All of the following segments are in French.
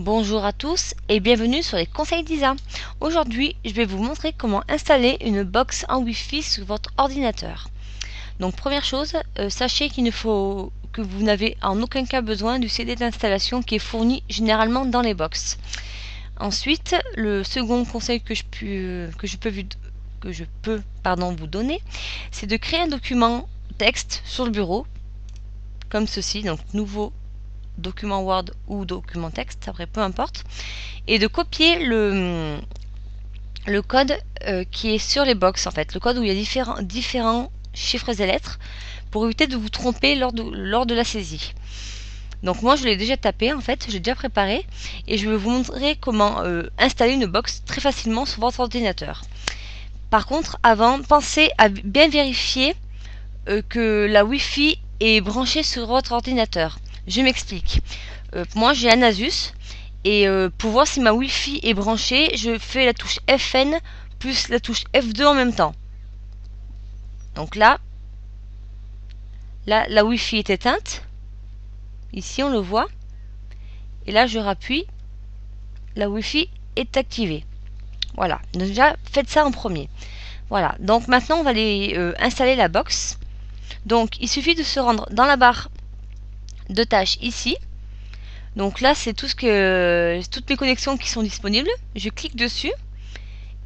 Bonjour à tous et bienvenue sur les conseils d'Isa. Aujourd'hui, je vais vous montrer comment installer une box en Wi-Fi sur votre ordinateur. Donc première chose, sachez que vous n'avez en aucun cas besoin du CD d'installation qui est fourni généralement dans les box. Ensuite, le second conseil que je peux vous donner, c'est de créer un document texte sur le bureau, comme ceci, donc nouveau document Word ou document texte, après peu importe, et de copier le code qui est sur les box, en fait, le code où il y a différents chiffres et lettres, pour éviter de vous tromper lors de la saisie. Donc moi je l'ai déjà tapé, en fait, j'ai déjà préparé, et je vais vous montrer comment installer une box très facilement sur votre ordinateur. Par contre, avant, pensez à bien vérifier que la Wi-Fi est branchée sur votre ordinateur. Je m'explique. Moi j'ai un Asus et pour voir si ma Wi-Fi est branchée, je fais la touche FN plus la touche F2 en même temps. Donc là, la Wi-Fi est éteinte. Ici on le voit. Et là je rappuie, la Wi-Fi est activée. Voilà, donc déjà faites ça en premier. Voilà, donc maintenant on va aller installer la box. Donc il suffit de se rendre dans la barre de tâches ici. Donc là c'est toutes mes connexions qui sont disponibles. Je clique dessus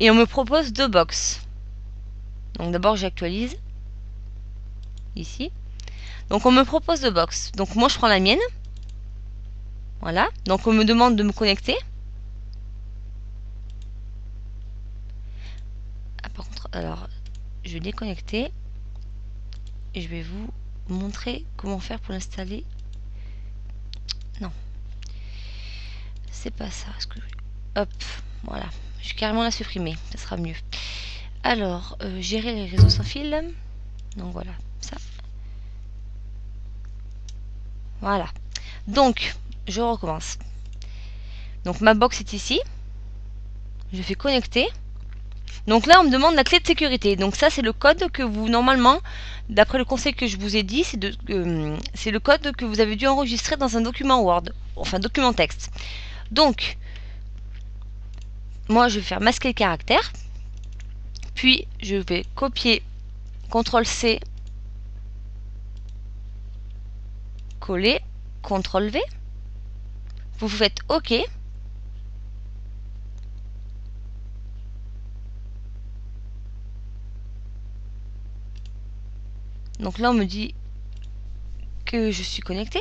et on me propose deux box. Donc d'abord j'actualise ici. Donc on me propose deux box. Donc moi je prends la mienne. Voilà. Donc on me demande de me connecter. Ah, par contre, alors je vais déconnecter et je vais vous montrer comment faire pour l'installer. Non, c'est pas ça. Hop, voilà. Je vais carrément la supprimer. Ça sera mieux. Alors, gérer les réseaux sans fil. Donc voilà, ça. Voilà. Donc, je recommence. Donc ma box est ici. Je fais connecter. Donc là, on me demande la clé de sécurité. Donc ça, c'est le code que vous, normalement, d'après le conseil que je vous ai dit, c'est le code que vous avez dû enregistrer dans un document Word. Enfin, document texte. Donc, moi, je vais faire masquer le caractère. Puis, je vais copier, CTRL-C, coller, CTRL-V. Vous faites OK. Donc là, on me dit que je suis connectée.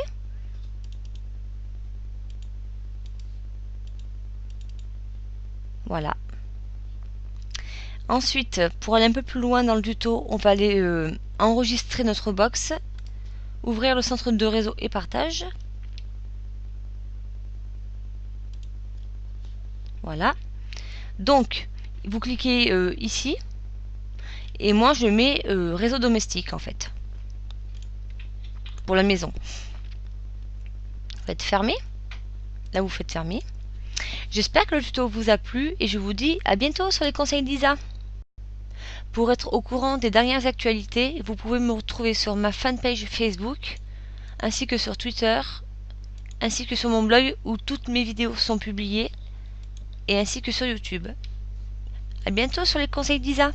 Voilà. Ensuite, pour aller un peu plus loin dans le tuto, on va aller enregistrer notre box, ouvrir le centre de réseau et partage. Voilà. Donc, vous cliquez ici. Et moi, je mets réseau domestique, en fait. Pour la maison. Vous faites fermer. Là, vous faites fermer. J'espère que le tuto vous a plu et je vous dis à bientôt sur les conseils d'Isa. Pour être au courant des dernières actualités, vous pouvez me retrouver sur ma fanpage Facebook, ainsi que sur Twitter, ainsi que sur mon blog où toutes mes vidéos sont publiées, et ainsi que sur YouTube. A bientôt sur les conseils d'Isa.